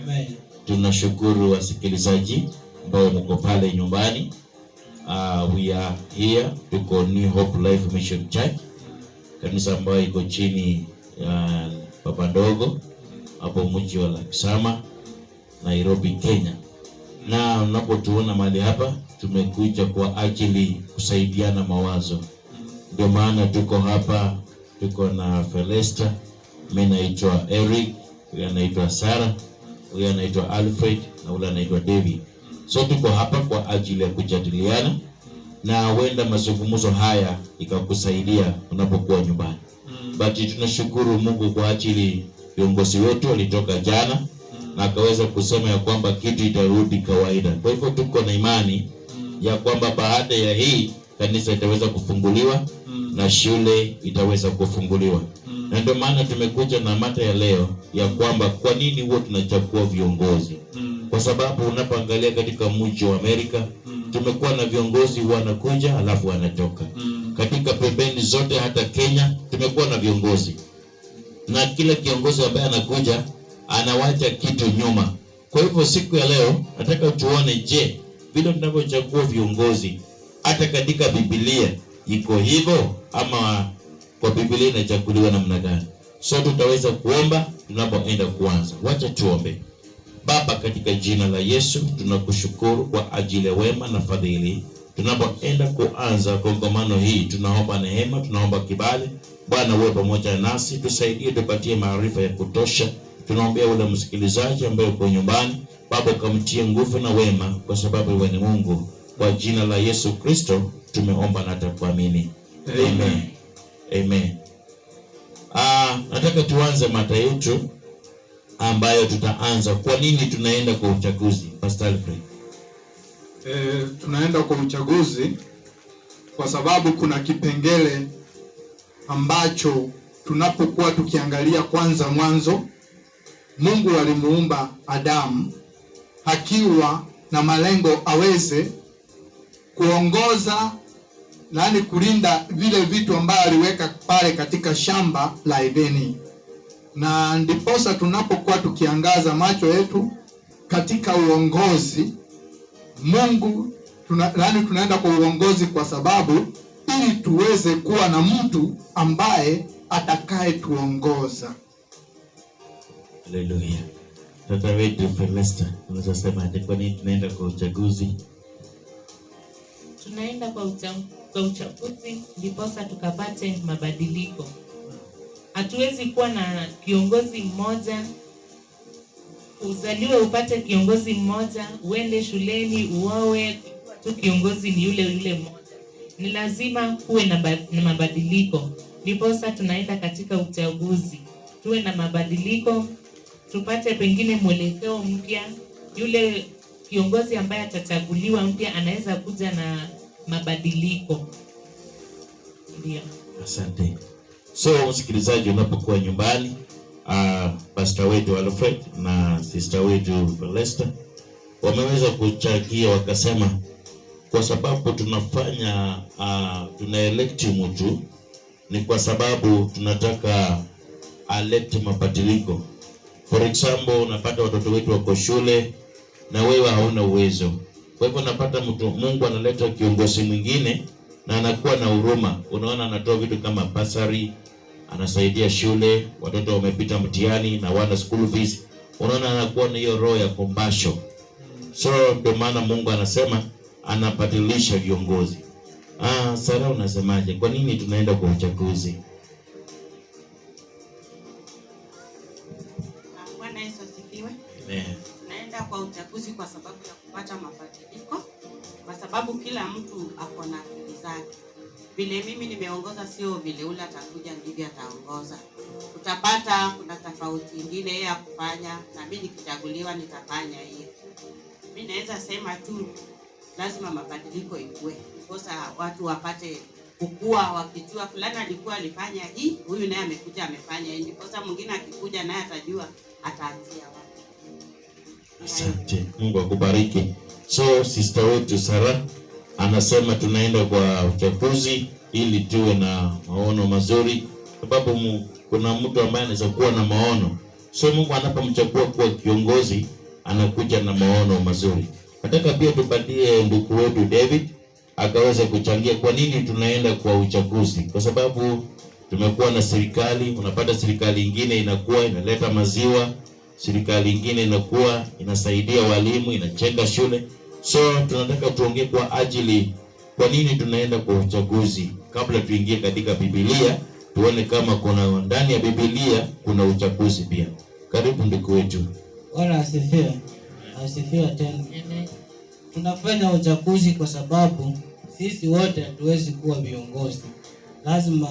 Amen. Tunashukuru wasikilizaji ambao mko pale nyumbani. We are here, tuko New Hope Life Mission Church, kanisa ambayo iko chini ya Papa Ndogo hapo mji wa Laksama, Nairobi, Kenya. Na unapotuona mahali hapa, tumekuja kwa ajili kusaidiana mawazo. Ndio maana tuko hapa, tuko na Felesta, mimi naitwa Eric, huyu anaitwa Sarah, huyu anaitwa Alfred na huyu anaitwa David. So tuko hapa kwa ajili ya kujadiliana na huenda mazungumzo haya ikakusaidia unapokuwa nyumbani. But tunashukuru Mungu kwa ajili viongozi wetu walitoka jana na akaweza kusema ya kwamba kitu itarudi kawaida. Kwa hivyo tuko na imani ya kwamba baada ya hii kanisa itaweza kufunguliwa na shule itaweza kufunguliwa. Na ndio maana tumekuja na mada ya leo ya kwamba kwa nini huwa tunachagua viongozi. Kwa sababu unapoangalia katika mji wa Amerika, tumekuwa na viongozi wanakuja alafu wanatoka. Katika pembeni zote hata Kenya tumekuwa na viongozi. Na kila kiongozi ambaye anakuja anawacha kitu nyuma. Kwa hivyo siku ya leo nataka tuone, je, vile tunavyochagua viongozi hata katika Biblia iko hivyo ama kwa Biblia inachaguliwa namna gani? So tutaweza kuomba tunapoenda kuanza. Wacha tuombe. Baba, katika jina la Yesu tunakushukuru kwa ajili ya wema na fadhili. Tunapoenda kuanza kongamano hii, tunaomba neema, tunaomba kibali. Bwana, wewe pamoja nasi, tusaidie, tupatie maarifa ya kutosha. Tunaombea ule msikilizaji ambaye uko nyumbani, Baba ukamtie nguvu na wema, kwa sababu wewe ni Mungu. Kwa jina la Yesu Kristo tumeomba na tukuamini. Amen. Amen. Nataka tuanze mada yetu ambayo tutaanza, kwa nini tunaenda kwa uchaguzi? Pastor Alfred. Tunaenda kwa uchaguzi kwa sababu kuna kipengele ambacho tunapokuwa tukiangalia kwanza mwanzo, Mungu alimuumba Adamu akiwa na malengo aweze kuongoza nani kulinda vile vitu ambavyo aliweka pale katika shamba la Edeni. Na ndiposa tunapokuwa tukiangaza macho yetu katika uongozi, Mungu tunaenda kwa uongozi kwa sababu ili tuweze kuwa na mtu ambaye atakaye tuongoza. Haleluya. Tata wetu Felesta, unaweza sema kwa nini tunaenda kwa uchaguzi? Tunaenda kwa uchaguzi ndiposa tukapate mabadiliko. Hatuwezi kuwa na kiongozi mmoja, uzaliwe upate kiongozi mmoja, uende shuleni uowe tu kiongozi ni yule mmoja. Ni lazima kuwe na mabadiliko. Ndiposa tunaenda katika uchaguzi. Tuwe na mabadiliko, tupate pengine mwelekeo mpya. Yule kiongozi ambaye atachaguliwa mpya anaweza kuja na mabadiliko. Ndio. Asante. So msikilizaji, unapokuwa nyumbani, pastor wetu Alfred na sister wetu Felesta wameweza kuchangia, wakasema kwa sababu tunafanya tunaelect mtu ni kwa sababu tunataka alete mabadiliko. For example, unapata watoto wetu wako shule na wewe hauna uwezo. Kwa hivyo unapata Mungu analeta kiongozi mwingine na anakuwa na huruma. Unaona, anatoa vitu kama basari, anasaidia shule, watoto wamepita mtihani na wana school fees. Unaona, anakuwa na hiyo roho ya compassion. So ndio maana Mungu anasema anabadilisha viongozi. Sara, unasemaje? Kwa nini tunaenda kwa uchaguzi? Bwana Yesu asifiwe. Amen. Tunaenda kwa uchaguzi kwa sababu ya kupata mabadiliko, kwa sababu kila mtu ako na akili zake. Vile mimi nimeongoza sio vile ule atakuja ndivyo ataongoza. Utapata kuna tofauti nyingine yeye ya kufanya, na mimi nikichaguliwa nitafanya hiyo. Mimi naweza sema tu lazima mabadiliko ikue. Kosa watu wapate kukua, wakijua fulani alikuwa alifanya hii, huyu naye amekuja amefanya hii. Kosa mwingine akikuja naye atajua ataanzia wapi. Asante. Mungu akubariki. So sister wetu Sarah anasema tunaenda kwa uchaguzi ili tuwe na maono mazuri, sababu kuna mtu ambaye anaweza kuwa na maono So Mungu anapomchagua kuwa kiongozi anakuja na maono mazuri. Nataka pia tupatie ndugu wetu David akaweza kuchangia kwa nini tunaenda kwa uchaguzi. Kwa sababu tumekuwa na serikali, unapata serikali nyingine inakuwa inaleta maziwa, serikali nyingine inakuwa inasaidia walimu, inajenga shule. So tunataka tuongee kwa ajili kwa nini tunaenda kwa uchaguzi. Kabla tuingie katika Biblia, tuone kama kuna ndani ya Biblia kuna uchaguzi pia. Karibu ndugu wetu. Bwana asifiwe. Asifiwe tena. Tunafanya uchaguzi kwa sababu sisi wote hatuwezi kuwa viongozi. Lazima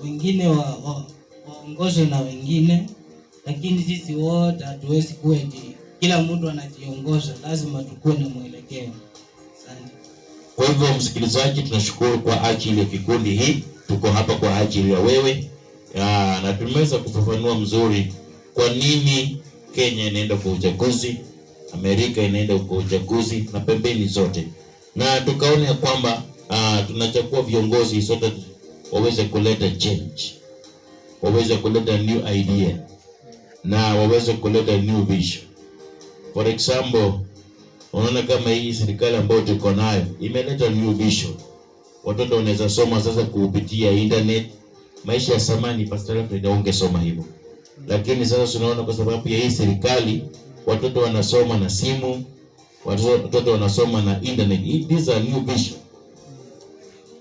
wengine waongozwe na wengine, lakini sisi wote hatuwezi kuwa kila mtu anajiongoza. Lazima tukue na mwelekeo. Asante. Kwa hivyo msikilizaji, tunashukuru kwa ajili ya kikundi hii. Tuko hapa kwa ajili ya wewe. Na tumeweza kufafanua mzuri kwa nini Kenya inaenda kwa uchaguzi, Amerika inaenda kwa uchaguzi na pembeni zote. Na tukaona kwamba tunachagua viongozi sote waweze kuleta change, waweze kuleta new idea na waweze kuleta new vision. For example, unaona kama hii serikali ambayo tuko nayo imeleta new vision. Watoto wanaweza soma sasa kupitia internet. Maisha ya zamani Pastor Alfred ungesoma hivyo. Lakini sasa tunaona kwa sababu ya hii serikali watoto wanasoma na simu, watoto wanasoma na internet. These are new vision.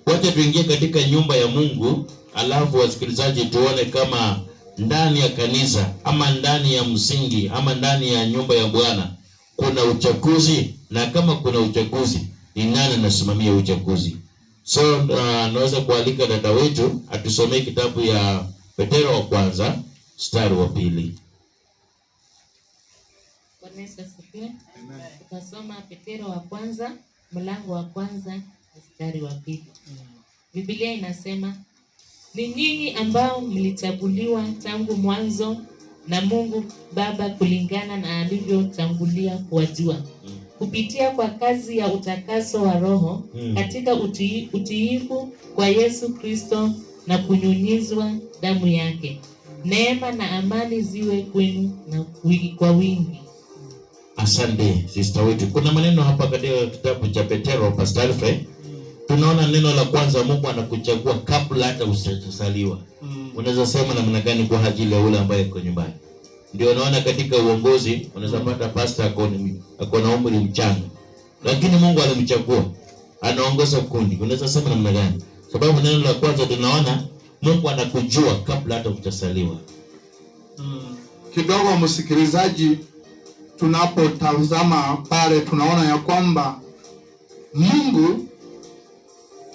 Wacha tuingie katika nyumba ya Mungu, alafu wasikilizaji tuone kama ndani ya kanisa ama ndani ya msingi ama ndani ya nyumba ya Bwana kuna uchaguzi, na kama kuna uchaguzi ni nani anasimamia uchaguzi. So naweza kualika dada wetu atusomee kitabu ya Petero wa kwanza mstari wa 2. Bwana Yesu asifiwe. Tutasoma Petero wa kwanza mlango wa kwanza mstari wa 2. Biblia inasema, ni nyinyi ambao mlichaguliwa tangu mwanzo na Mungu Baba kulingana na alivyotangulia kuwajua, kupitia kwa kazi ya utakaso wa Roho katika utiifu kwa Yesu Kristo na kunyunyizwa damu yake. Neema na amani ziwe kwenu na kwa wingi. Asante sister wetu. Kuna maneno hapa katika kitabu cha Petero Pastor Alfred. Tunaona neno la kwanza, Mungu anakuchagua kabla hata usizaliwa. Unaweza sema namna gani kwa ajili ya ule ambaye yuko nyumbani? Ndio naona katika uongozi unaweza pata pastor ako na umri mchanga, lakini Mungu alimchagua anaongoza kundi. Unaweza sema namna gani? Sababu neno la kwanza tunaona Mungu anakujua kabla hata hujazaliwa. Kidogo msikilizaji, tunapotazama pale tunaona ya kwamba Mungu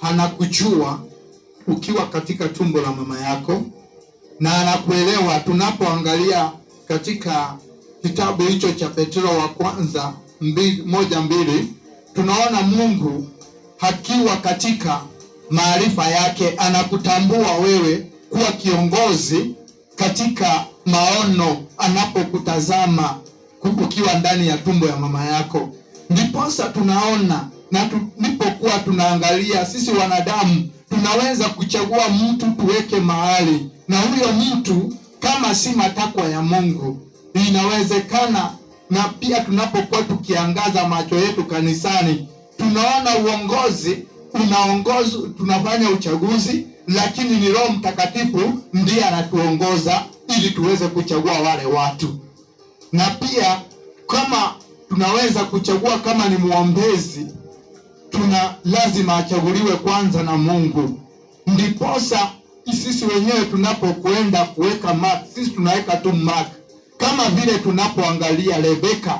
anakujua ukiwa katika tumbo la mama yako na anakuelewa. Tunapoangalia katika kitabu hicho cha Petero wa kwanza 1:2 tunaona Mungu akiwa katika maarifa yake anakutambua wewe kuwa kiongozi katika maono anapokutazama ukiwa ndani ya tumbo ya mama yako. Ndiposa tunaona na tulipokuwa tunaangalia sisi wanadamu tunaweza kuchagua mtu tuweke mahali, na huyo mtu kama si matakwa ya Mungu inawezekana. Na pia tunapokuwa tukiangaza macho yetu kanisani tunaona uongozi unaongozwa, tunafanya uchaguzi, lakini ni Roho Mtakatifu ndiye anatuongoza ili tuweze kuchagua wale watu. Na pia kama tunaweza kuchagua kama ni muombezi, lazima achaguliwe kwanza na Mungu. Ndiposa sisi wenyewe tunapokwenda kuweka mark, sisi tunaweka tu mark. Kama vile tunapoangalia Rebeka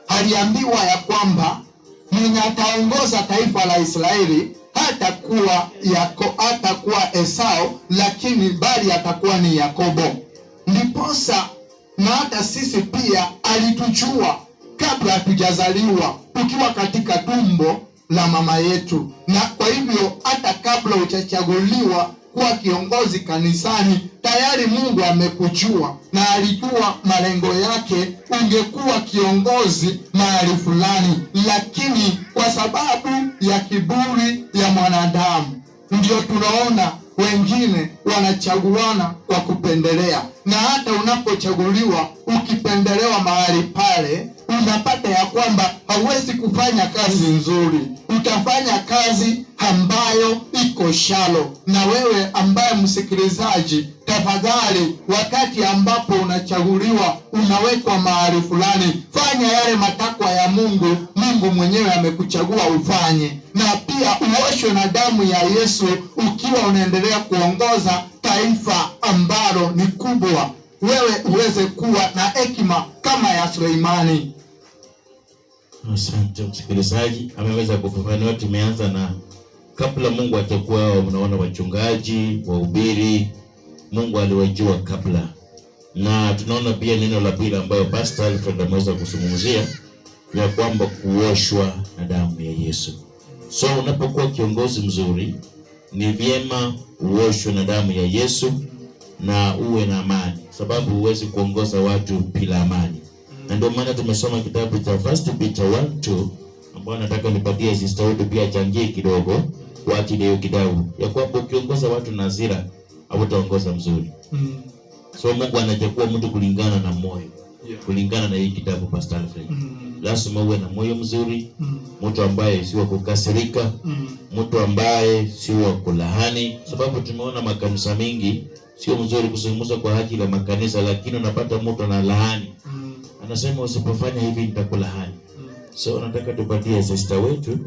aliambiwa ya kwamba mwenye ataongoza taifa la Israeli hatakuwa Esau, lakini bali atakuwa ni Yakobo. Ndiposa na hata sisi pia alitujua kabla hatujazaliwa tukiwa katika tumbo la mama yetu, na kwa hivyo hata kabla hujachaguliwa kuwa kiongozi kanisani tayari Mungu amekujua na alijua malengo yake ungekuwa kiongozi mahali fulani, lakini kwa sababu ya kiburi ya mwanadamu ndio tunaona wengine wanachaguana kwa kupendelea, na hata unapochaguliwa ukipendelewa mahali pale, unapata ya kwamba hauwezi kufanya kazi nzuri, utafanya kazi ambayo iko shalo. Na wewe ambaye msikilizaji, tafadhali, wakati ambapo unachaguliwa, unawekwa mahali fulani, fanya yale matakwa ya Mungu. Mungu mwenyewe amekuchagua ufanye, na pia uoshwe na damu ya Yesu ukiwa unaendelea kuongoza taifa ambalo ni kubwa, wewe uweze kuwa na hekima kama ya Suleimani. Asante msikilizaji, ameweza kufafanua. Tumeanza na kabla Mungu atakuwa, mnaona wachungaji, wahubiri, Mungu aliwajua kabla. Na tunaona pia neno la pili ambayo Pastor Alfred ameweza kuzungumzia ya kwamba kuoshwa na damu ya Yesu. So unapokuwa kiongozi mzuri, ni vyema uoshwe na damu ya Yesu na uwe na amani, sababu huwezi kuongoza watu bila amani. Na ndio maana tumesoma kitabu cha 1 Peter 1:2 ambao nataka nipatie sister wetu pia changie kidogo kwa ajili hiyo kitabu, ya kwamba ukiongoza watu na hasira hautaongoza mzuri. So Mungu anachagua mtu kulingana na moyo. Kulingana na hii kitabu Pastor Alfred. Lazima uwe na moyo mzuri, mtu ambaye si wa kukasirika, mtu ambaye si wa kulahani, sababu tumeona makanisa mengi sio mzuri kuzungumza kwa ajili ya makanisa, lakini unapata mtu analahani. Anasema usipofanya hivi nitakulahani. So nataka tupatie sister wetu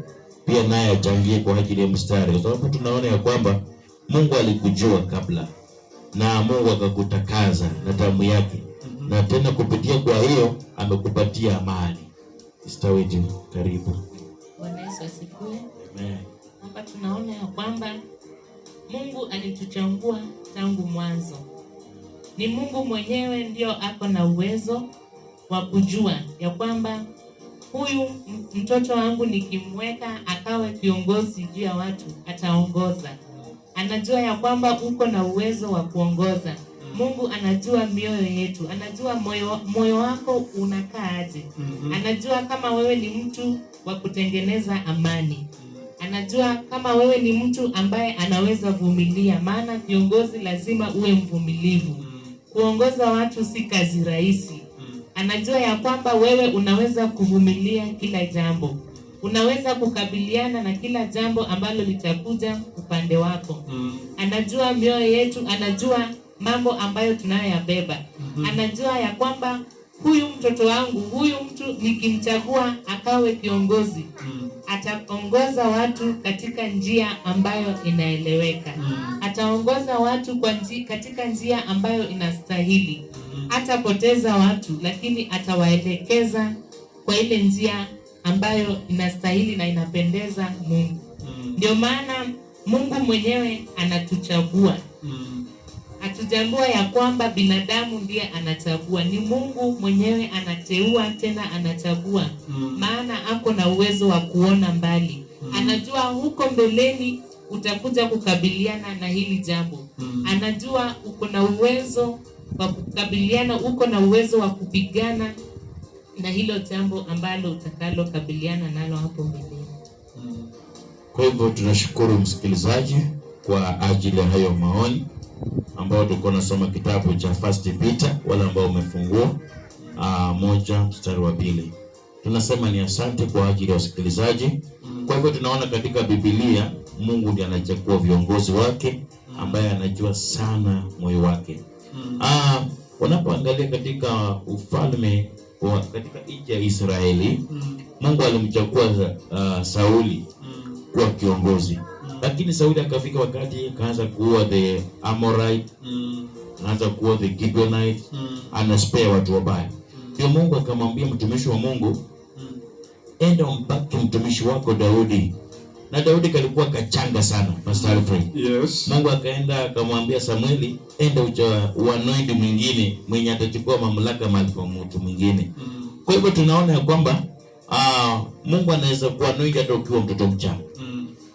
pia naye achangie kwa ajili ya mstari, kwa sababu tunaona ya kwamba Mungu alikujua kabla na Mungu akakutakaza na damu yake, na tena kupitia kwa hiyo amekupatia amani. Sister wetu, karibu. Bwana Yesu asifiwe. Amen. Hapa tunaona ya kwamba Mungu alituchagua tangu mwanzo. Ni Mungu mwenyewe ndio ako na uwezo wa kujua ya kwamba huyu mtoto wangu nikimweka akawe kiongozi juu ya watu ataongoza. Anajua ya kwamba uko na uwezo wa kuongoza. Mungu anajua mioyo yetu, anajua moyo wako unakaa aje. Anajua kama wewe ni mtu wa kutengeneza amani. Anajua kama wewe ni mtu ambaye anaweza vumilia, maana kiongozi lazima uwe mvumilivu. Kuongoza watu si kazi rahisi. Anajua ya kwamba wewe unaweza kuvumilia kila jambo. Unaweza kukabiliana na kila jambo ambalo litakuja upande wako. Anajua mioyo yetu, anajua mambo ambayo tunayoyabeba. Anajua ya kwamba huyu mtoto wangu, huyu mtu nikimchagua akawe kiongozi, ataongoza watu katika njia ambayo inaeleweka. Ataongoza watu katika njia ambayo inastahili. Hatapoteza watu, lakini atawaelekeza kwa ile njia ambayo inastahili na inapendeza Mungu. Ndio maana Mungu mwenyewe anatuchagua. Hatujambua ya kwamba binadamu ndiye anachagua. Ni Mungu mwenyewe anateua, tena anachagua. Maana ako na uwezo wa kuona mbali. Anajua huko mbeleni utakuja kukabiliana na hili jambo. Anajua uko na uwezo wa kukabiliana, uko na uwezo wa kupigana na hilo jambo ambalo utakalo kabiliana nalo hapo mbeleni. Kwa hivyo tunashukuru msikilizaji kwa ajili ya hayo maoni ambao tulikuwa nasoma kitabu cha 1 Peter, wala ambao umefungua 1:2. Tunasema ni asante kwa ajili ya usikilizaji. Kwa hivyo tunaona katika Biblia Mungu ndiye anachagua viongozi wake ambaye anajua sana moyo wake. Unapoangalia katika ufalme katika nchi ya Israeli, Mungu alimchagua Sauli kuwa kiongozi. Lakini Sauli akafika wakati akaanza kuua the Amorite, anaanza kuua the Gibeonite, anaspare watu wabaya. Ndio Mungu akamwambia mtumishi wa Mungu, enda umbaki mtumishi wako Daudi. Na Daudi kalikuwa kachanga sana, Pastor Alfred. Yes. Mungu akaenda akamwambia Samueli, enda uanointi mwingine mwenye atachukua mamlaka mahali pa mtu mwingine. Kwa hivyo tunaona ya kwamba Mungu anaweza kuanointi hata ukiwa mtoto mchanga.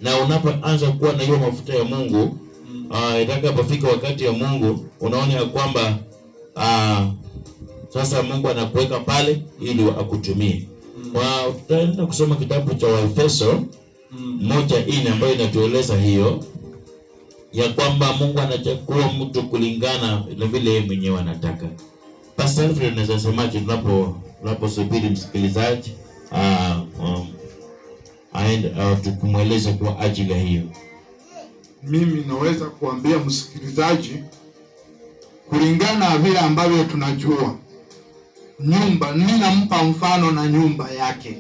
Na unapoanza kuwa na hiyo mafuta ya Mungu, itakapofika wakati ya Mungu, unaona ya kwamba sasa Mungu anakuweka pale ili akutumie. Tutaenda kusoma kitabu cha Waefeso 1:4 ambayo inatueleza hiyo. ya kwamba Mungu anachagua mtu kulingana na vile yeye mwenyewe anataka. Pastor Alfred, naweza semaje tunaposubiri msikilizaji tukumweleze kwa ajili ya hiyo? Mimi naweza kuambia msikilizaji kulingana na vile ambavyo tunajua nyumba, ninampa mfano na nyumba yake.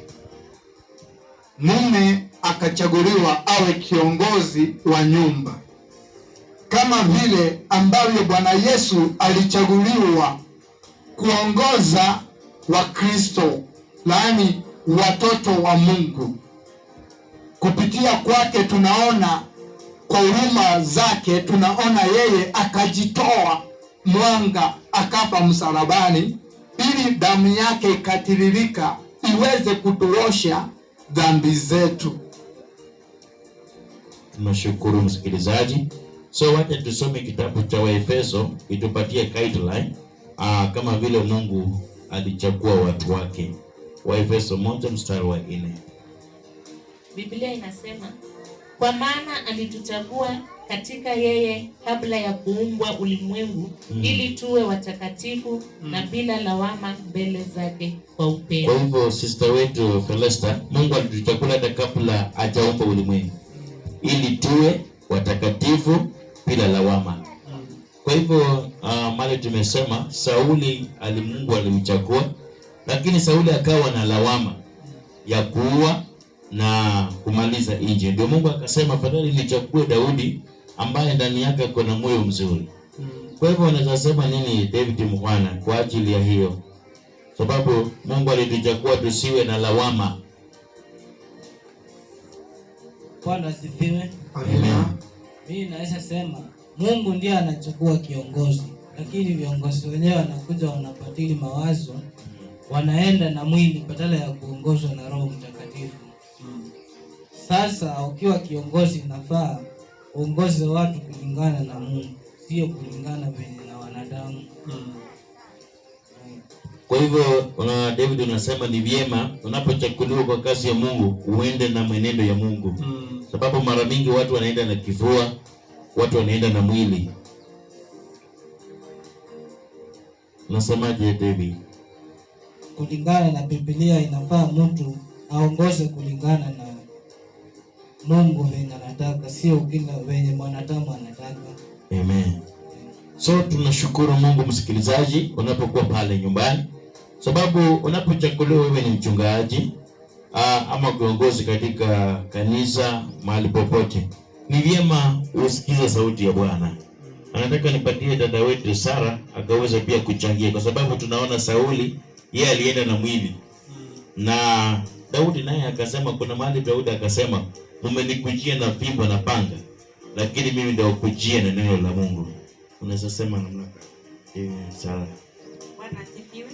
Mume akachaguliwa awe kiongozi wa nyumba, kama vile ambavyo Bwana Yesu alichaguliwa kuongoza Wakristo, yaani watoto wa Mungu. Kupitia kwake tunaona, kwa huruma zake tunaona yeye akajitoa mwanga, akafa msalabani ili damu yake ikatiririka iweze kutuosha dhambi zetu. Tunashukuru msikilizaji. So wacha tusome kitabu cha Waefeso itupatie guideline kama vile Mungu alichagua watu wake. Waefeso 1:4. Biblia inasema, kwa maana alituchagua katika yeye kabla ya kuumbwa ulimwengu ili tuwe watakatifu na bila lawama mbele zake kwa upendo. Kwa hivyo sister wetu Felesta, Mungu alituchagua hata kabla hajaumba ulimwengu ili tuwe watakatifu bila lawama. Kwa hivyo mali tumesema Sauli Mungu alimchagua, lakini Sauli akawa na lawama ya kuua na kumaliza nje. Ndio Mungu akasema fadhali nichague Daudi ambaye ndani yake kuna moyo mzuri. Kwa hivyo unaweza sema nini David Mwana kwa ajili ya hiyo? Sababu Mungu alituchagua tusiwe na lawama. Bwana asifiwe. Amen. Mimi naweza sema Mungu ndiye anachukua kiongozi, lakini viongozi wenyewe wanakuja wanapatili mawazo, wanaenda na mwili badala ya kuongozwa na Roho Mtakatifu. Sasa ukiwa kiongozi inafaa uongoze watu kulingana na Mungu, sio kulingana venye na wanadamu. Kwa hivyo David unasema ni vyema unapochaguliwa kwa kazi ya Mungu uende na mwenendo ya Mungu. Sababu mara mingi watu wanaenda na kifua, watu wanaenda na mwili. Unasemaje David? Kulingana na Biblia inafaa mtu aongoze kulingana na Mungu venye anataka, sio kila venye mwanadamu anataka. Amen. So tunashukuru Mungu msikilizaji unapokuwa pale nyumbani, sababu unapochaguliwa wewe ni mchungaji ama kiongozi katika kanisa mahali popote, ni vyema usikize sauti ya Bwana. Anataka nipatie dada wetu Sara akaweza pia kuchangia, kwa sababu tunaona Sauli yeye alienda na mwili na Daudi naye akasema, kuna mahali Daudi akasema mmenikujia na fimbo na panga, lakini mimi ndio kujia na neno la Mungu. Unaweza sema namna Sara? Bwana asifiwe.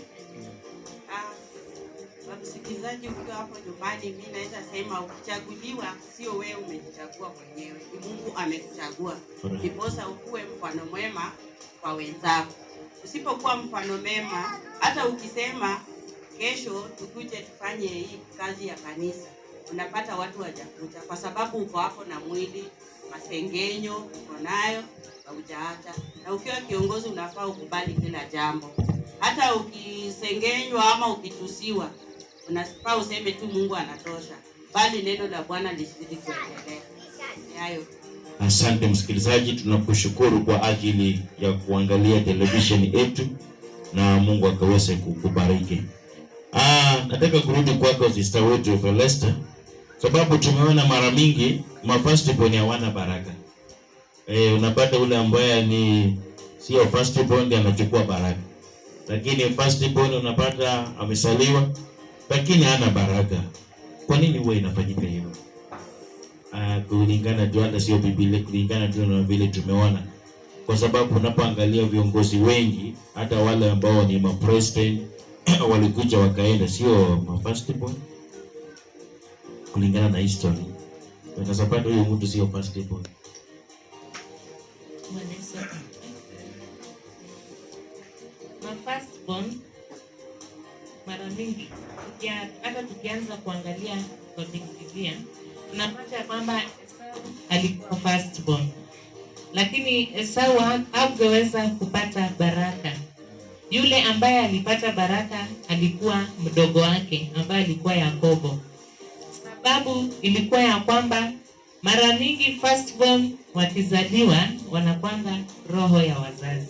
Msikilizaji ukiwa hapo nyumbani, mimi naweza sema ukichaguliwa sio wewe umejichagua mwenyewe, ni Mungu amekuchagua. Ndiposa ukuwe mfano mwema kwa wenzako. Usipokuwa mfano mwema, hata ukisema kesho tukuje tufanye hii kazi ya kanisa, unapata watu hawajakuja kwa sababu uko hapo na mwili, masengenyo uko nayo haujaacha. Na ukiwa kiongozi unafaa ukubali kila jambo. Hata ukisengenywa ama ukitusiwa, unafaa useme tu Mungu anatosha, bali neno la Bwana lisizidi kuendelea. Hayo. Asante msikilizaji, tunakushukuru kwa ajili ya kuangalia televisheni yetu na Mungu akaweze kukubariki. Nataka kurudi kwako sister wetu Felesta, sababu tumeona mara mingi first born hawana baraka. Unapata ule ambaye ni sio first born anachukua baraka, lakini first born unapata amesaliwa lakini hana baraka. Kwa nini huwa inafanyika hivyo? Kulingana tu, hata sio Biblia, kulingana tu na vile tumeona, kwa sababu unapoangalia viongozi wengi, hata wale ambao ni president walikuja wakaenda, sio first born. Kulingana na history utasapata huyo mtu sio first born. First born mara mingi hata tukianza kuangalia kwa Biblia tunapata kwamba alikuwa first born, lakini Esau hakuweza kupata baraka. Yule ambaye alipata baraka alikuwa mdogo wake ambaye alikuwa Yakobo. Sababu ilikuwa ya kwamba mara mingi firstborn wakizaliwa wanakwanga roho ya wazazi.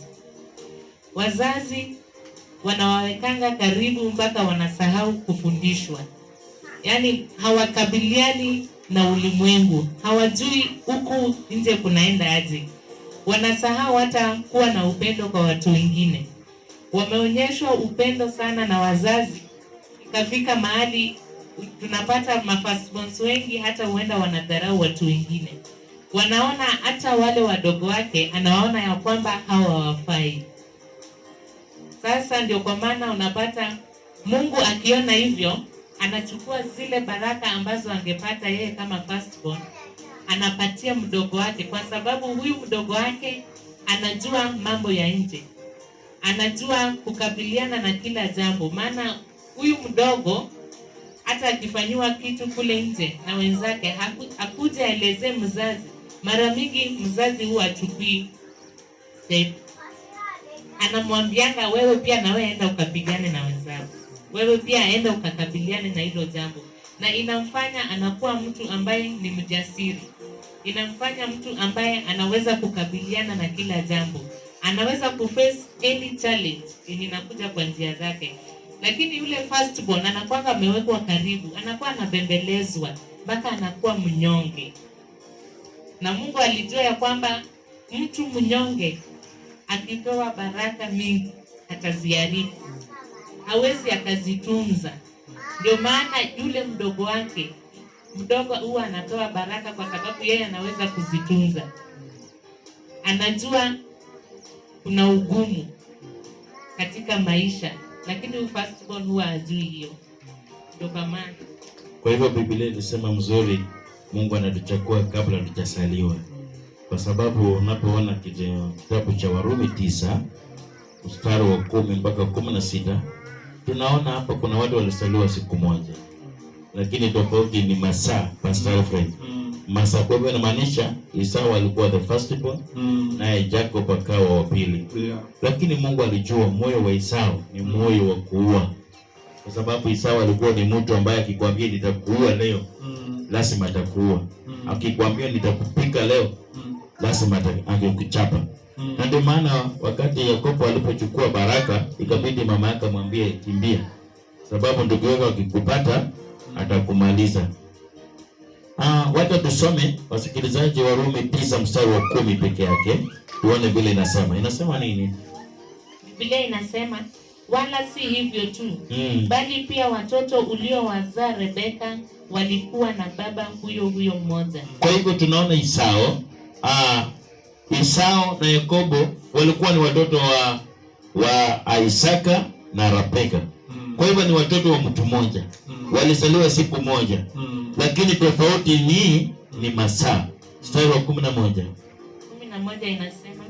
Wazazi wanawawekanga karibu mpaka wanasahau kufundishwa. Yaani hawakabiliani na ulimwengu, hawajui huku nje kunaenda aje. Wanasahau hata kuwa na upendo kwa watu wengine. Wameonyeshwa upendo sana na wazazi, ikafika mahali tunapata mafirstborns wengi hata huenda wanadharau watu wengine. Wanaona hata wale wadogo wake, anawaona ya kwamba hawa hawafai. Sasa ndio kwa maana unapata Mungu akiona hivyo, anachukua zile baraka ambazo angepata yeye kama firstborn, anapatia mdogo wake, kwa sababu huyu mdogo wake anajua mambo ya nje, anajua kukabiliana na kila jambo. Maana huyu mdogo hata akifanyiwa kitu kule nje na wenzake, hakuja aelezee mzazi. Mara mingi mzazi huwa achukui step, anamwambianga wewe pia na wewe enda ukapigane na wenzako, wewe pia enda ukakabiliane na hilo jambo. Na inamfanya anakuwa mtu ambaye ni mjasiri, inamfanya mtu ambaye anaweza kukabiliana na kila jambo, anaweza kuface any challenge inakuja kwa njia zake. Lakini yule firstborn anakuwa amewekwa karibu, anakuwa anabembelezwa mpaka anakuwa mnyonge. Na Mungu alijua ya kwamba mtu mnyonge akipewa baraka mingi ataziharibu, hawezi akazitunza. Ndio maana yule mdogo wake, mdogo huwa anapewa baraka kwa sababu yeye anaweza kuzitunza. Anajua kuna ugumu katika maisha, lakini firstborn huwa hajui hiyo. Ndio kwa maana. Kwa hivyo Biblia inasema mzuri, Mungu anatuchagua kabla hatujazaliwa. Kwa sababu unapoona kitabu cha Warumi 9 mstari wa 10 mpaka 16, tunaona hapa kuna watu walizaliwa siku moja, lakini tofauti ni masaa. Pastor Alfred, masaa. Kwa hivyo inamaanisha Esau alikuwa the firstborn, naye Jacob akawa wa pili. Lakini Mungu alijua moyo wa Esau ni moyo wa kuua, kwa sababu Esau alikuwa ni mtu ambaye akikwambia nitakuua leo, lazima atakuua. Akikwambia nitakupika leo, lazima angekuchapa. Na ndio maana wakati Yakobo alipochukua baraka, ikabidi mama yake amwambie kimbia, sababu ndugu yako akikupata atakumaliza. Wacha tusome wasikilizaji Warumi 9 mstari wa 10 peke yake, tuone vile inasema. Inasema nini? Biblia inasema, wala si hivyo tu, bali pia watoto uliowazaa Rebeka walikuwa na baba huyo huyo mmoja. Kwa hivyo tunaona Esau na Yakobo walikuwa ni watoto wa Isaka na Rebeka. Kwa hivyo ni watoto wa mtu mmoja, walizaliwa siku moja, lakini tofauti ni masaa. Mstari wa 11 inasema,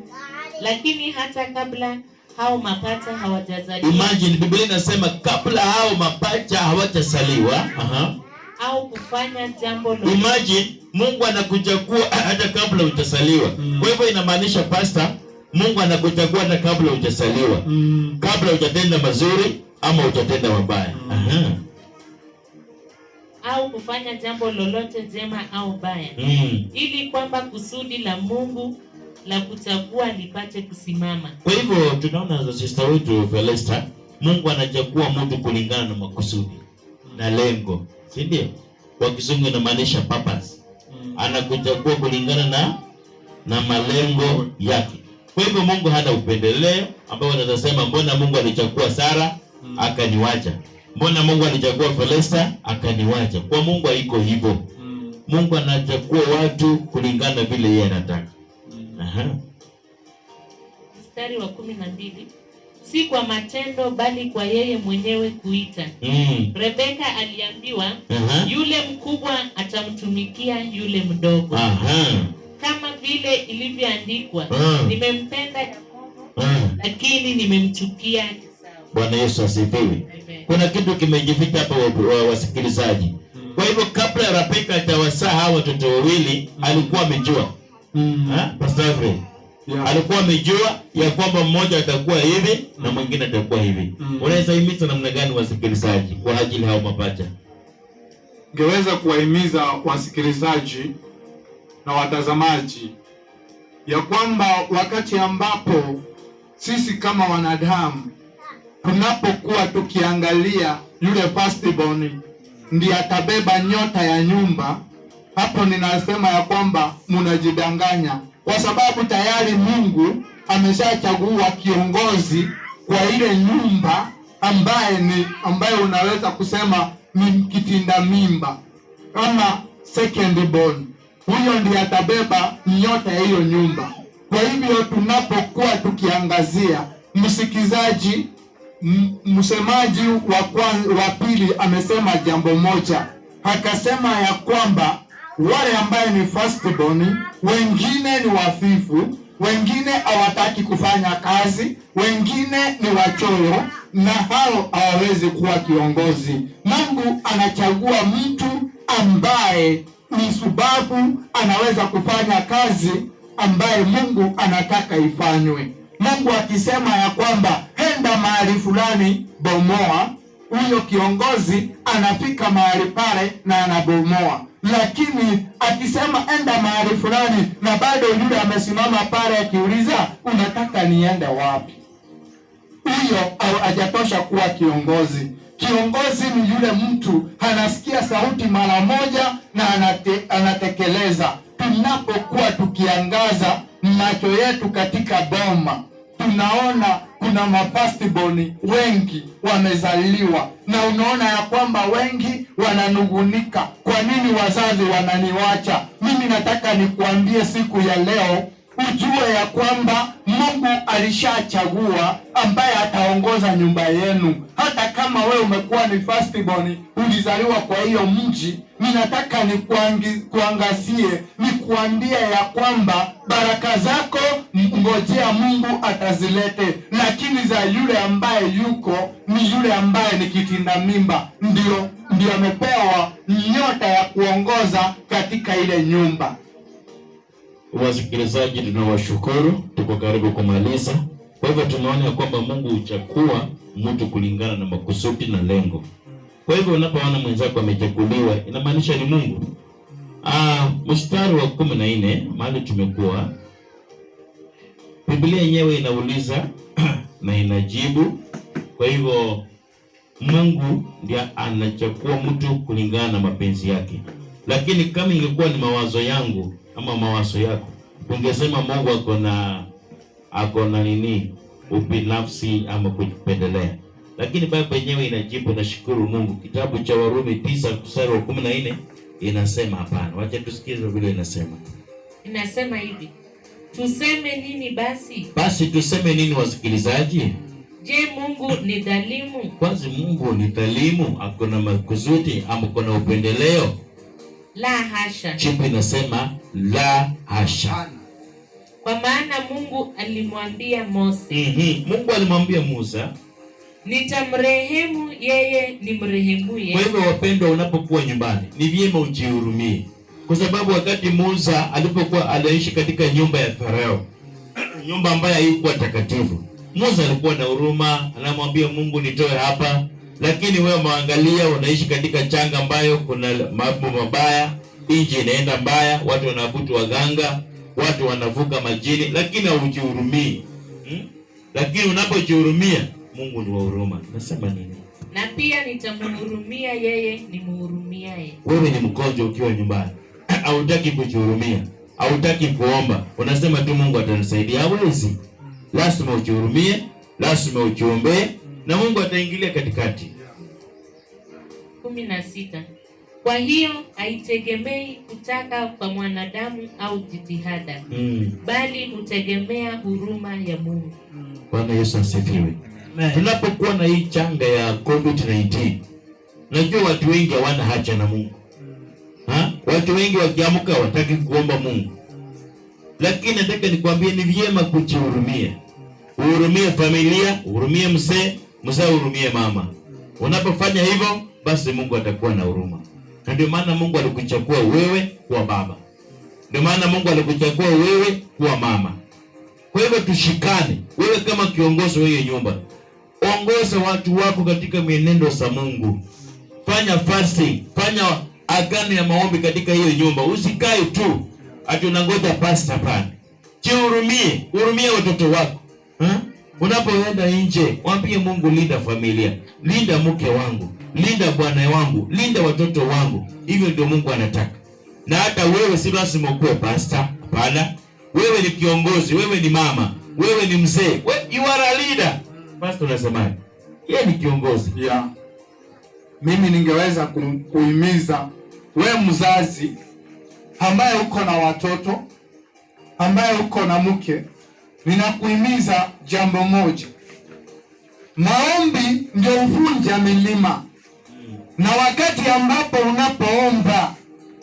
lakini hata kabla hao mapacha hawajazaliwa. Imagine, Biblia inasema kabla hao mapacha hawajazaliwa, au kufanya jambo lolote. Imagine, Mungu anakuchagua hata kabla hujazaliwa. Kwa hivyo inamaanisha pastor, Mungu anakuchagua hata kabla hujazaliwa, kabla hujatenda mazuri ama hujatenda mabaya. Au kufanya jambo lolote jema au baya, ili kwamba kusudi la Mungu la kuchagua lipate kusimama. Kwa hivyo tunaona sister wetu Felista, Mungu anachagua mtu kulingana na makusudi na lengo, si ndio? Kwa Kizungu inamaanisha purpose. Anakuchagua kulingana na malengo yake. Kwa hivyo Mungu hana upendeleo ambao unaweza sema mbona Mungu alichagua Sara akaniwacha, mbona Mungu alichagua Felista akaniwacha. Kwa Mungu haiko hivyo. Mungu anachagua watu kulingana vile yeye anataka. Mstari wa 12, si kwa matendo bali kwa yeye mwenyewe kuita. Rebeka aliambiwa yule mkubwa atamtumikia yule mdogo. Kama vile ilivyoandikwa, nimempenda Yakobo lakini nimemchukia Esau. Bwana Yesu asifiwe. Kuna kitu kimejificha hapa wasikilizaji. Kwa hivyo kabla Rebeka atawazaa hawa watoto wawili, alikuwa amejua Pastor Alfred. Alikuwa amejua ya kwamba mmoja atakuwa hivi na mwingine atakuwa hivi. Unaweza himiza namna gani wasikilizaji kwa ajili hao mapacha? Ngeweza kuwahimiza wasikilizaji na watazamaji ya kwamba wakati ambapo sisi kama wanadamu tunapokuwa tukiangalia yule firstborn ndiye atabeba nyota ya nyumba, hapo ninasema ya kwamba mnajidanganya, kwa sababu tayari Mungu ameshachagua kiongozi kwa ile nyumba ambaye unaweza kusema ni kitinda mimba ama second born. Huyo ndiye atabeba nyota ya hiyo nyumba. Kwa hivyo tunapokuwa tukiangazia, msikizaji, msemaji wa pili amesema jambo moja, akasema ya kwamba wale ambaye ni firstborn, wengine ni wafifu, wengine hawataki kufanya kazi, wengine ni wachoyo, na hao hawawezi kuwa kiongozi. Mungu anachagua mtu ambaye ni subabu anaweza kufanya kazi ambaye Mungu anataka ifanywe. Mungu akisema ya kwamba henda mahali fulani bomoa, huyo kiongozi anafika mahali pale na anabomoa. Lakini akisema enda mahali fulani na bado yule amesimama pale akiuliza unataka niende wapi, huyo hajatosha kuwa kiongozi. Kiongozi ni yule mtu anasikia sauti mara moja na anatekeleza. Tunapokuwa tukiangaza macho yetu katika boma, tunaona kuna mafirstborn wengi wamezaliwa, na unaona ya kwamba wengi wananugunika, kwa nini wazazi wananiwacha? Mimi nataka nikuambie siku ya leo, ujue ya kwamba Mungu alishachagua ambaye ataongoza nyumba yenu. Hata kama wewe umekuwa ni firstborn, ulizaliwa kwa hiyo mji, ninataka nikuangazie, nikuambie ya kwamba baraka zako ngojea Mungu atazilete, lakini za yule ambaye yuko ni yule ambaye ni kitinda mimba, ndio amepewa nyota ya kuongoza katika ile nyumba. Wasikilizaji, tunawashukuru, tuko karibu kumaliza. Kwa hivyo tunaona kwamba Mungu huchagua mtu kulingana na makusudi na lengo. Kwa hivyo unapoona mwenzako amechaguliwa, inamaanisha ni Mungu. Mstari wa 14 mahali tumekuwa, Biblia yenyewe inauliza na inajibu. Kwa hivyo Mungu ndiye anachagua mtu kulingana na mapenzi yake. Lakini kama ingekuwa ni mawazo yangu ama mawazo yako, ungesema Mungu ako na nini, ubinafsi ama kujipendelea. Lakini Biblia yenyewe inajibu, nashukuru Mungu. Kitabu cha Warumi 9:14 inasema hapana. Wacha tusikize vile inasema. Inasema hivi, tuseme nini basi? Basi tuseme nini wasikilizaji? Je, Mungu ni dhalimu? Kwanza Mungu ni dhalimu? Ako na makusudi ama kuna upendeleo? La hasha. Jibu inasema la hasha. Kwa maana Mungu alimwambia Mose. Mungu alimwambia Musa, nitamrehemu yeye nimrehemuye. Kwa hivyo wapendwa, unapokuwa nyumbani ni vyema ujihurumie, kwa sababu wakati Musa alipokuwa anaishi katika nyumba ya Farao, nyumba ambayo haikuwa takatifu, Musa alikuwa na huruma, anamwambia Mungu nitoe hapa. Lakini wewe maangalia, unaishi katika changa ambayo kuna mambo mabaya, nchi inaenda mbaya, watu wanaabudu waganga, watu wanavuka majini, lakini haujihurumii. Lakini unapojihurumia, Mungu ni wa huruma. Nasema nini? Na pia nitamhurumia yeye nimhurumiaye. Wewe ni mgonjwa ukiwa nyumbani, hautaki kujihurumia, hautaki kuomba, unasema tu Mungu atanisaidia. Hawezi. Lazima ujihurumie, lazima ujiombee na Mungu ataingilia katikati. 16. Kwa hiyo haitegemei kutaka kwa mwanadamu au jitihada, bali hutegemea huruma ya Mungu. Bwana Yesu asifiwe. Tunapokuwa na hii changa ya COVID-19, najua watu wengi hawana haja na Mungu. Watu wengi wakiamka wataki kuomba Mungu. Lakini nataka nikwambie ni vyema kujihurumia. Uhurumie familia, uhurumie mzee uhurumie mama. Unapofanya hivyo, basi Mungu atakuwa na huruma. Na ndio maana Mungu alikuchagua wewe kuwa baba. Ndio maana Mungu alikuchagua wewe kuwa mama. Kwa hivyo tushikane. Wewe kama kiongozi wa hiyo nyumba, ongoza watu wako katika mienendo za Mungu. Fanya fasting, fanya agano ya maombi katika hiyo nyumba. Usikae tu ati unangoja pastor pale. Hurumie watoto wako. Unapoenda nje, mwambie Mungu, linda familia, linda mke wangu, linda bwana wangu, linda watoto wangu. Hivyo ndio Mungu anataka. Na hata wewe si lazima ukuwe pastor, hapana. Wewe ni kiongozi, wewe ni mama, wewe ni mzee, you are a leader. Pastor unasemaje? Yeye ni kiongozi. Yeah. Mimi ningeweza kuhimiza wewe mzazi ambaye uko na watoto, ambaye uko na mke, ninakuhimiza jambo moja. Maombi ndio uvunja milima. Na wakati ambapo unapoomba,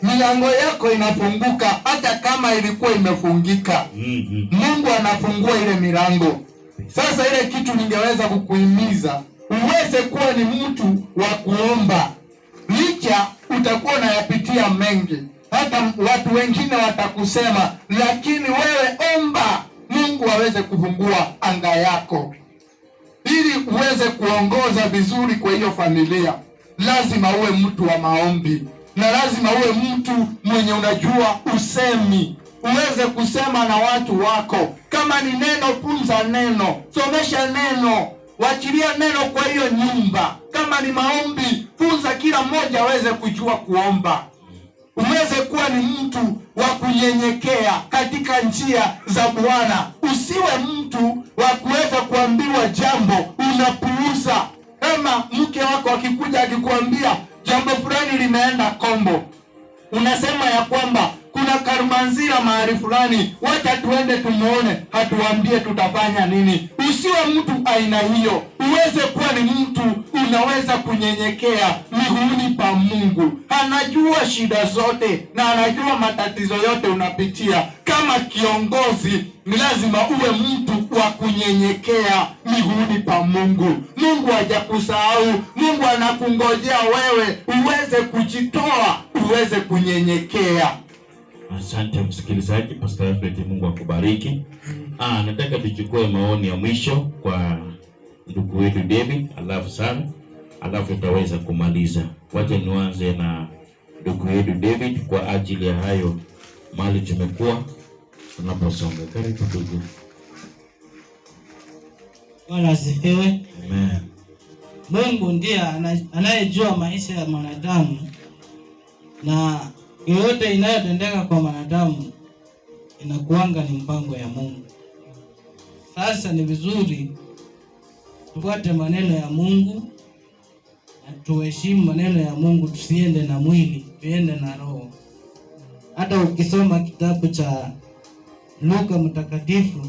milango yako inafunguka hata kama ilikuwa imefungika. Mungu anafungua ile milango. Sasa ile kitu ningeweza kukuhimiza, uweze kuwa ni mtu wa kuomba. Licha utakuwa unayapitia mengi, hata watu wengine watakusema, lakini wewe omba Mungu aweze kufungua anga yako. Ili uweze kuongoza vizuri kwa hiyo familia, lazima uwe mtu wa maombi. Na lazima uwe mtu mwenye unajua usemi. Uweze kusema na watu wako. Kama ni neno, punza neno. Somesha neno. Wachilia neno kwa hiyo nyumba. Kama ni maombi, funza kila mmoja aweze kujua kuomba. Uweze kuwa ni mtu wa kunyenyekea katika njia za Bwana. Usiwe mtu wa kuweza kuambiwa jambo unapuuza. Kama mke wako akikuja akikwambia jambo fulani limeenda kombo, unasema ya kwamba kuna Karumanzira mahali fulani, wacha tuende tumuone, hatuambie tutafanya nini. Usiwe mtu aina hiyo. Uweze kuwa ni mtu unaweza kunyenyekea miguuni pa Mungu. Anajua shida zote na anajua matatizo yote unapitia. Kama kiongozi ni lazima uwe mtu wa kunyenyekea miguuni pa Mungu. Mungu hajakusahau. Mungu anakungojea wewe uweze kujitoa, uweze kunyenyekea. Asante msikilizaji, Pastor Alfred, Mungu akubariki. Nataka tuchukue maoni ya mwisho kwa ndugu wetu David, alafu tutaweza kumaliza. Wacha nianze na ndugu wetu David kwa ajili ya hayo mali tumekuwa tunaposonga. Karibu ndugu. Bwana asifiwe. Amen. Mungu ndiye anayejua maisha ya mwanadamu, na yote inayotendeka kwa mwanadamu inakuanga ni mpango ya Mungu. Sasa ni vizuri tufuate maneno ya Mungu na tuheshimu maneno ya Mungu, tusiende na mwili, tuende na roho. Hata ukisoma kitabu cha Luka mtakatifu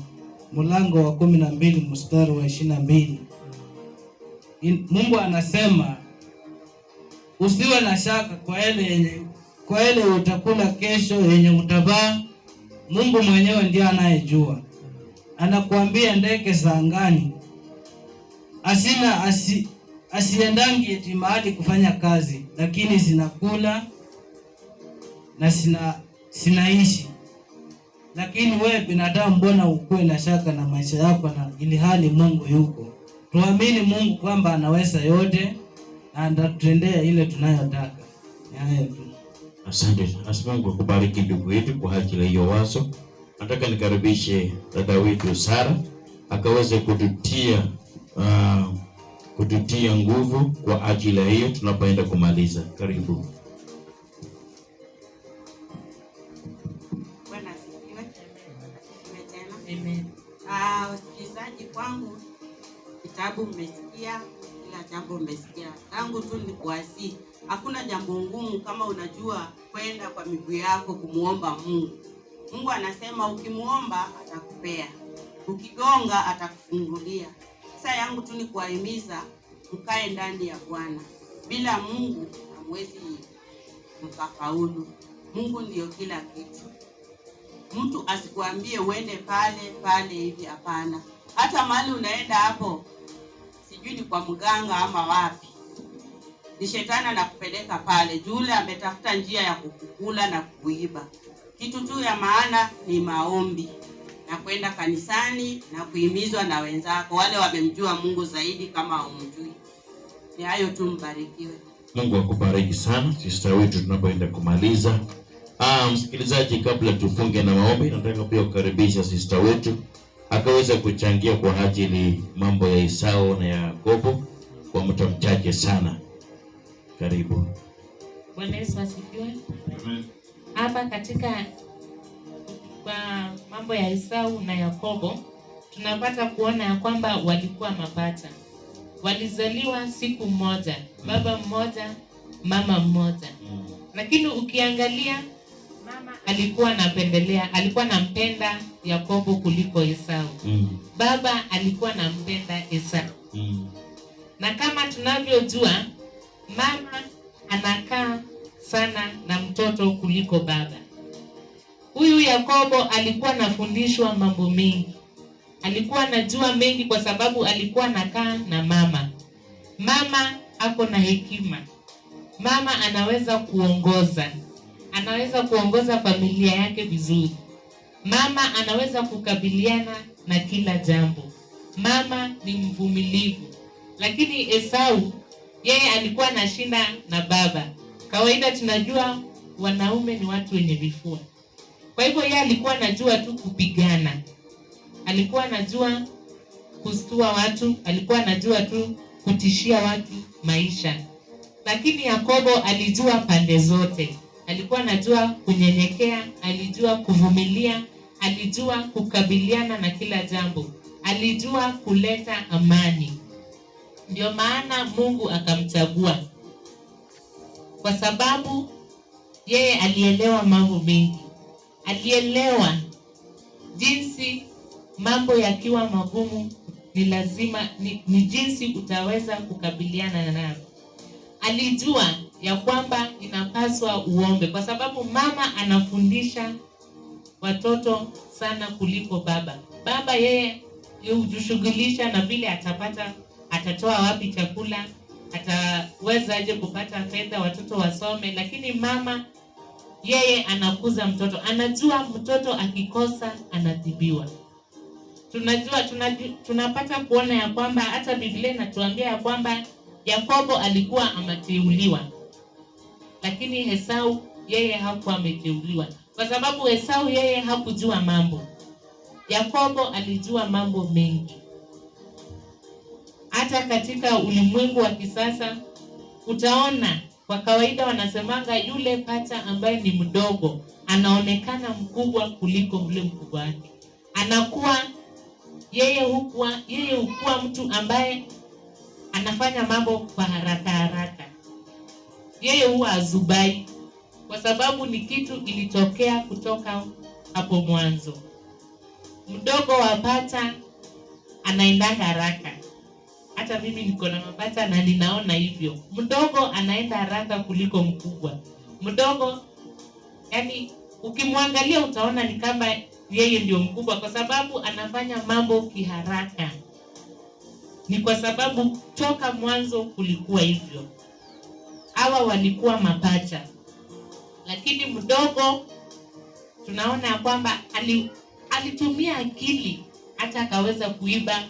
mlango wa 12 mstari wa 22, Mungu anasema usiwe na shaka kwa ile utakula kesho, yenye utavaa. Mungu mwenyewe ndiye anayejua. Anakuambia ndege za angani asiendangi eti mahali kufanya kazi, lakini zinakula na sinaishi. Lakini wewe binadamu, mbona ukue na shaka na maisha yako, na ili hali Mungu yuko? Tuamini Mungu kwamba anaweza yote na atatutendea ile tunayotaka. Hayo tu. Asante. Mungu akubariki ndugu yetu kwa ajili ya hiyo wazo. Nataka nikaribishe dada wetu Sara akaweze kututia nguvu kwa ajili ya hiyo tunapoenda kumaliza. Karibu. Bwana asifiwe. Amen. Wasikilizaji kwangu, kitabu mmesikia, kila jambo mmesikia. Tangu tu ni kuasi, hakuna jambo ngumu kama unajua kwenda kwa miguu yako kumuomba Mungu. Mungu anasema ukimuomba atakupea, ukigonga atakufungulia. Sasa yangu tu ni kuwahimiza mkae ndani ya Bwana. Bila Mungu hamwezi mkafaulu. Mungu ndio kila kitu. Mtu asikuambie uende pale hivi, hapana. Hata mahali unaenda hapo, sijui ni kwa mganga ama wapi, ni shetani anakupeleka pale. Yule ametafuta njia ya kukukula na kukuiba. Kitu tu ya maana ni maombi na kwenda kanisani na kuhimizwa na wenzako wale wamemjua Mungu zaidi kama humjui. Ni hayo tu, mbarikiwe. Mungu akubariki sana sister wetu tunapoenda kumaliza. Msikilizaji, kabla tufunge na maombi, nataka pia kukaribisha sister wetu akaweza kuchangia kwa ajili mambo ya Esau na Yakobo kwa muda mchache sana. Karibu. Bwana Yesu asifiwe. Amen. Hapa katika kwa mambo ya Esau na Yakobo tunapata kuona ya kwamba walikuwa mapacha. Walizaliwa siku moja, baba mmoja, mama mmoja. Lakini ukiangalia mama alikuwa anampenda Yakobo kuliko Esau. Baba alikuwa anampenda Esau. Na kama tunavyojua mama anakaa sana na mtoto kuliko baba. Huyu Yakobo alikuwa anafundishwa mambo mengi. Alikuwa anajua mengi kwa sababu alikuwa anakaa na mama. Mama ako na hekima. Mama anaweza kuongoza. Anaweza kuongoza familia yake vizuri. Mama anaweza kukabiliana na kila jambo. Mama ni mvumilivu. Lakini Esau yeye alikuwa anashinda na baba. Kawaida tunajua wanaume ni watu wenye vifua. Kwa hivyo yeye alikuwa anajua tu kupigana. Alikuwa anajua kustua watu, alikuwa anajua tu kutishia watu maisha. Lakini Yakobo alijua pande zote. Alikuwa anajua kunyenyekea, alijua kuvumilia, alijua kukabiliana na kila jambo. Alijua kuleta amani. Ndio maana Mungu akamchagua. Kwa sababu yeye alielewa mambo mengi. Alielewa jinsi mambo yakiwa magumu ni lazima ni jinsi utaweza kukabiliana nayo. Alijua ya kwamba inapaswa uombe kwa sababu mama anafundisha watoto sana kuliko baba. Baba yeye hujishughulisha na vile atatoa wapi chakula, ataweza aje kupata fedha watoto wasome, lakini mama yeye anakuza mtoto. Anajua mtoto akikosa anadhibiwa. Tunapata kuona ya kwamba hata Biblia inatuambia ya kwamba Yakobo alikuwa ameteuliwa. Lakini Esau yeye hakuwa ameteuliwa. Kwa sababu Esau yeye hakujua mambo. Yakobo alijua mambo mengi. Hata katika ulimwengu wa kisasa utaona kwa kawaida wanasemanga yule pacha ambaye ni mdogo anaonekana mkubwa kuliko yule mkubwa wake. Anakuwa yeye hukua mtu ambaye anafanya mambo kwa haraka. Yeye huwa azubai kwa sababu ni kitu ilitokea kutoka hapo mwanzo. Mdogo wa pacha anaendanga haraka. Hata mimi niko na mapacha na ninaona hivyo. Mdogo anaenda haraka kuliko mkubwa. Mdogo yani ukimwangalia utaona ni kama yeye ndio mkubwa kwa sababu anafanya mambo kiharaka. Ni kwa sababu toka mwanzo kulikuwa hivyo. Hawa walikuwa mapacha. Lakini mdogo tunaona kwamba alitumia akili hata akaweza kuiba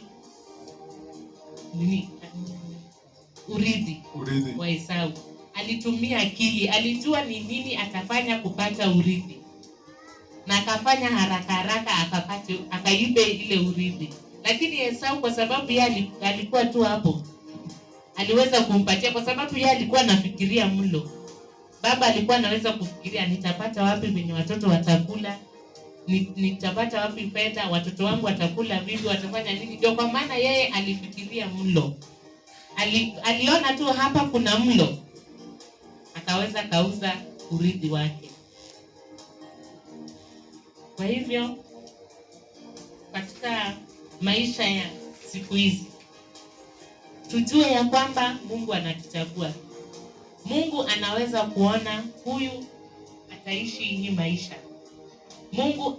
urithi wa Esau. Alitumia akili, alijua ni nini atafanya kupata urithi. Na akafanya haraka akaibe ile urithi. Lakini Esau kwa sababu yeye alikuwa tu hapo, aliweza kumpatia kwa sababu yeye alikuwa anafikiria mlo. Baba alikuwa anaweza kufikiria nitapata wapi venye watoto watakula, nitapata wapi fedha, watoto wangu watakula vipi, watafanya nini. Ndio kwa maana yeye alifikiria mlo. Aliona tu hapa kuna mlo, akaweza kauza urithi wake. Kwa hivyo katika maisha ya siku hizi tujue ya kwamba Mungu anatuchagua. Mungu anaweza kuona huyu ataishi hii maisha. Mungu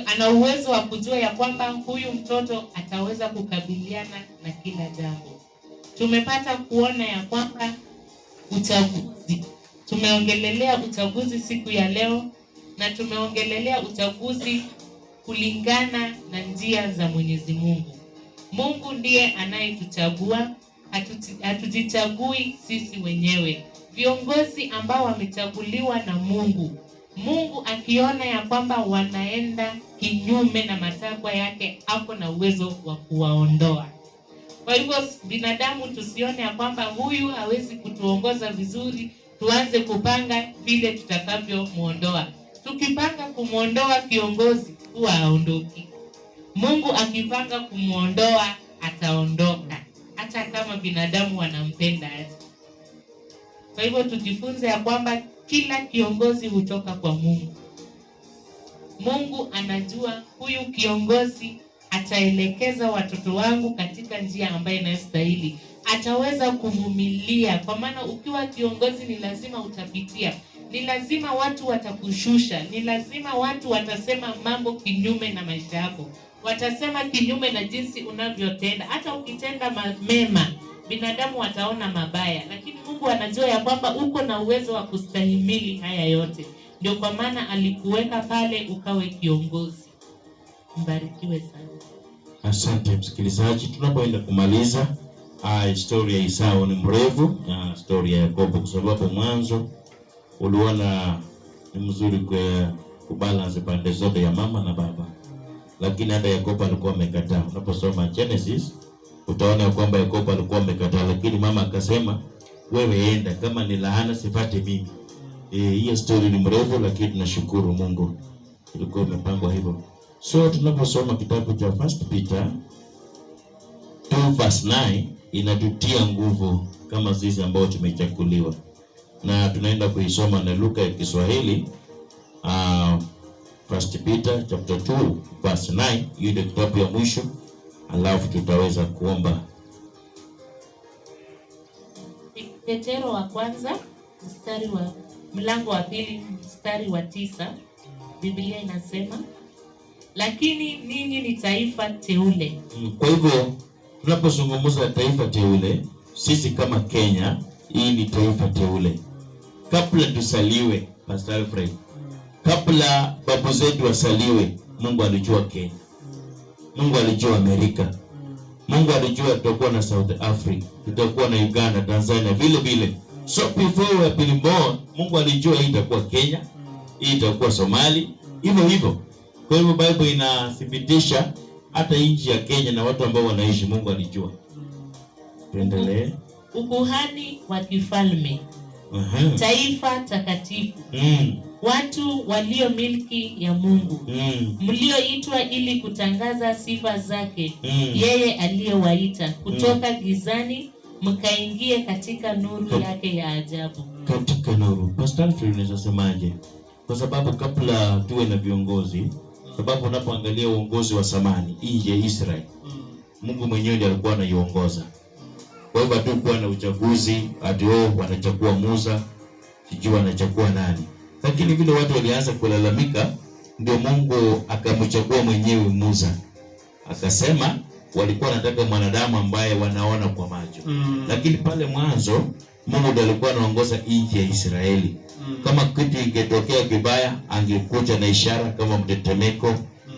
ana uwezo wa kujua ya kwamba huyu mtoto ataweza kukabiliana na kila jambo. Tumepata kuona ya kwamba uchaguzi. Tumeongelelea uchaguzi siku ya leo na tumeongelelea uchaguzi kulingana na njia za Mwenyezi Mungu. Mungu ndiye anayetuchagua, hatujichagui sisi wenyewe. Viongozi ambao wamechaguliwa na Mungu, Mungu akiona ya kwamba wanaenda kinyume na matakwa yake, hapo na uwezo wa kuwaondoa. Kwa hivyo binadamu tusione ya kwamba huyu hawezi kutuongoza vizuri, tuanze kupanga vile tutakavyomuondoa. Tukipanga kumuondoa kiongozi, huwa haondoki. Mungu akipanga kumuondoa, ataondoka, hata kama binadamu wanampenda aje. Kwa hivyo tujifunze ya kwamba kila kiongozi hutoka kwa Mungu. Mungu anajua huyu kiongozi ataelekeza watoto wangu katika njia ambayo inastahili. Ataweza kuvumilia, kwa maana ukiwa kiongozi ni lazima utapitia. Ni lazima watu watakushusha, ni lazima watu watasema mambo kinyume na maisha yako. Watasema kinyume na jinsi unavyotenda. Hata ukitenda mema, binadamu wataona mabaya, lakini Mungu anajua ya kwamba uko na uwezo wa kustahimili haya yote. Ndio kwa maana alikuweka pale ukawe kiongozi. Mbarikiwe sana. Asante msikilizaji, tunapoenda kumaliza, historia ya Esau ni mrefu na historia ya Yakobo, kwa sababu mwanzo uliona ni mzuri kwa kubalance pande zote ya mama na baba, lakini hata Yakobo alikuwa amekataa. Unaposoma Genesis utaona kwamba Yakobo alikuwa amekataa, lakini mama akasema wewe enda, kama ni laana sipate mimi. Hiyo story ni mrefu, lakini tunashukuru Mungu ilikuwa imepangwa hivyo. So tunaposoma kitabu cha 1 Peter 2 verse 9 inatutia nguvu kama sisi ambao tumechaguliwa, na tunaenda kuisoma na Luka ya Kiswahili. 1 Peter chapter 2 verse 9, hiyo ndio kitabu ya mwisho, alafu tutaweza kuomba. Petero wa kwanza mlango wa 2 mstari wa 9, Biblia inasema, lakini ninyi ni taifa teule. Kwa hivyo tunapozungumza taifa teule, sisi kama Kenya, hii ni taifa teule. Kabla tusaliwe, Pastor Alfred, kabla babu zetu wasaliwe, Mungu alijua Kenya, Mungu alijua Amerika, Mungu alijua tutakuwa na South Africa, tutakuwa na Uganda, Tanzania vile vile. So before we have been born, Mungu alijua hii itakuwa Kenya, hii itakuwa Somali, hivyo hivyo. Kwa hivyo Bible inathibitisha hata nchi ya Kenya na watu ambao wanaishi, Mungu alijua. Tuendelee. Ukuhani wa kifalme, taifa takatifu, watu walio milki ya Mungu, mlioitwa ili kutangaza sifa zake, yeye aliyewaita kutoka gizani mkaingie katika nuru yake ya ajabu. Katika nuru. Pastor Alfred, unaweza semaje? Kwa sababu kabla tuwe na viongozi, sababu unapoangalia uongozi wa zamani nje ya Israeli, Mungu mwenyewe ndiye alikuwa anaiongoza. Kwa hivyo hatukuwa na uchaguzi, hadi wanachagua Musa, sijui wanachagua nani. Lakini vile watu walianza kulalamika, ndio Mungu akamchagua mwenyewe Musa. Akasema walikuwa wanataka mwanadamu ambaye wanaona kwa macho. Lakini pale mwanzo Mungu ndiye alikuwa anaongoza nchi ya Israeli. Kama kitu ingetokea kibaya, angekuja na ishara kama mtetemeko,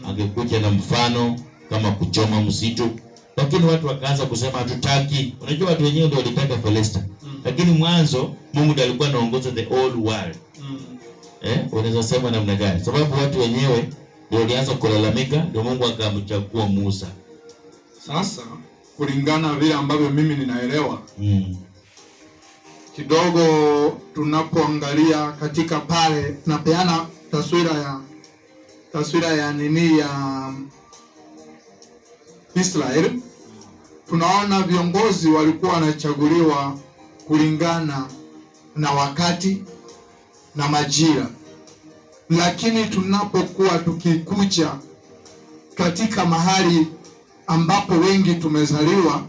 angekuja na mfano kama kuchoma msitu. Lakini watu wakaanza kusema hatutaki. Unajua watu wenyewe ndio walitaka Palestina. Lakini mwanzo Mungu ndiye alikuwa anaongoza the whole world. Unaweza sema namna gani? Sababu watu wenyewe ndio walianza kulalamika, ndio Mungu akamchagua Musa. Sasa kulingana vile ambavyo mimi ninaelewa, kidogo tunapoangalia katika pale tunapeana taswira ya nini ya Israel, tunaona viongozi walikuwa wanachaguliwa kulingana na wakati na majira. Lakini tunapokuwa tukikuja katika mahali ambapo wengi tumezaliwa,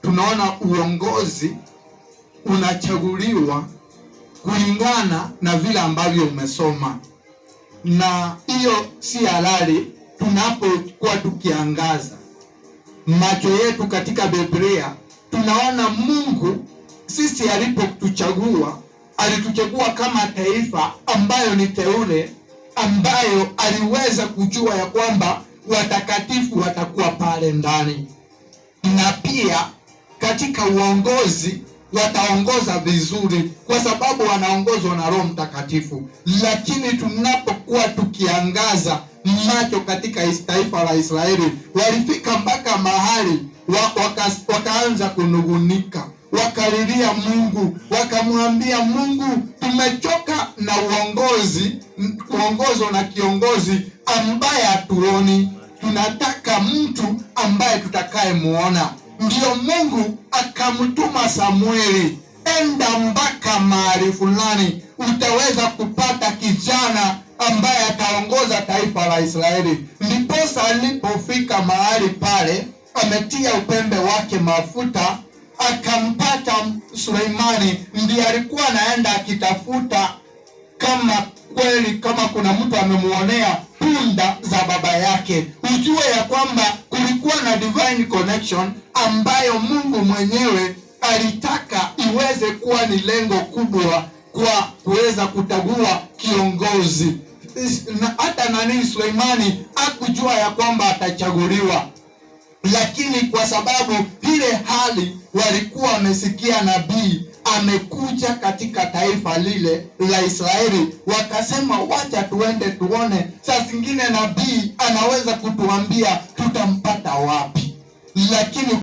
tunaona uongozi unachaguliwa kulingana na vile ambavyo umesoma. Na hiyo si halali. Tunapokuwa tukiangaza macho yetu katika Biblia, tunaona Mungu sisi alipotuchagua, alituchagua kama taifa ambayo ni teule, ambayo aliweza kujua ya kwamba watakatifu watakuwa pale ndani, na pia katika uongozi wataongoza vizuri kwa sababu wanaongozwa na Roho Mtakatifu. Lakini tunapokuwa tukiangaza macho katika taifa la Israeli, walifika mpaka mahali wakaanza kunungunika, wakalilia Mungu, wakamwambia Mungu, tumechoka na kuongozwa na kiongozi ambaye hatuoni, tunataka mtu ambaye tutakayemuona. Ndio Mungu akamtuma Samueli, enda mpaka mahali fulani, utaweza kupata kijana ambaye ataongoza taifa la Israeli. Ndiposa alipofika mahali pale, ametia upembe wake mafuta, akampata Suleimani. Ndiye alikuwa anaenda akitafuta kama kweli kama kuna mtu amemuonea punda za baba yake. Ujue ya kwamba kulikuwa na divine connection ambayo Mungu mwenyewe alitaka iweze kuwa ni lengo kubwa kwa kuweza kutagua kiongozi. Na hata Suleimani hakujua ya kwamba atachaguliwa, lakini kwa sababu ile hali walikuwa wamesikia nabii amekuja katika taifa lile la Israeli, wakasema wacha tuende tuone, saa zingine nabii anaweza kutuambia tutampata wapi. Lakini